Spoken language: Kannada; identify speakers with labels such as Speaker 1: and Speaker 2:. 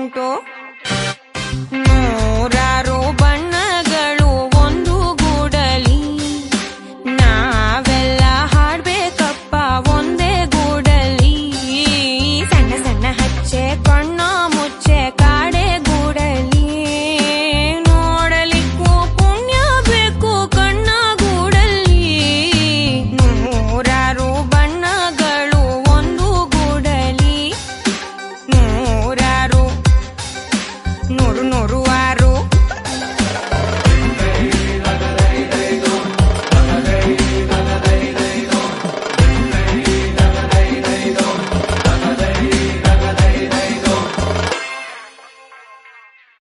Speaker 1: ಗಂಟು ನೂರಾರು ಬಣ್ಣಗಳು ಒಂದು ಗೂಡಲಿ ನಾವೆಲ್ಲ ಹಾಡ್ಬೇಕಪ್ಪ ಒಂದೇ ಗೂಡಲಿ ಸಣ್ಣ ಸಣ್ಣ ಹಚ್ಚೆ ಕಣ್ಣ ಮುಚ್ಚೆ ಕಾಡೆ ಗೂಡಲಿ ನೋಡಲಿಕ್ಕೂ ಪುಣ್ಯ ಬೇಕು ಕಣ್ಣ ಗೂಡಲಿ ನೂರಾರು ಬಣ್ಣಗಳು ಒಂದು ಗೂಡಲಿ ನೂರಾರು ನೂರು ನೂರು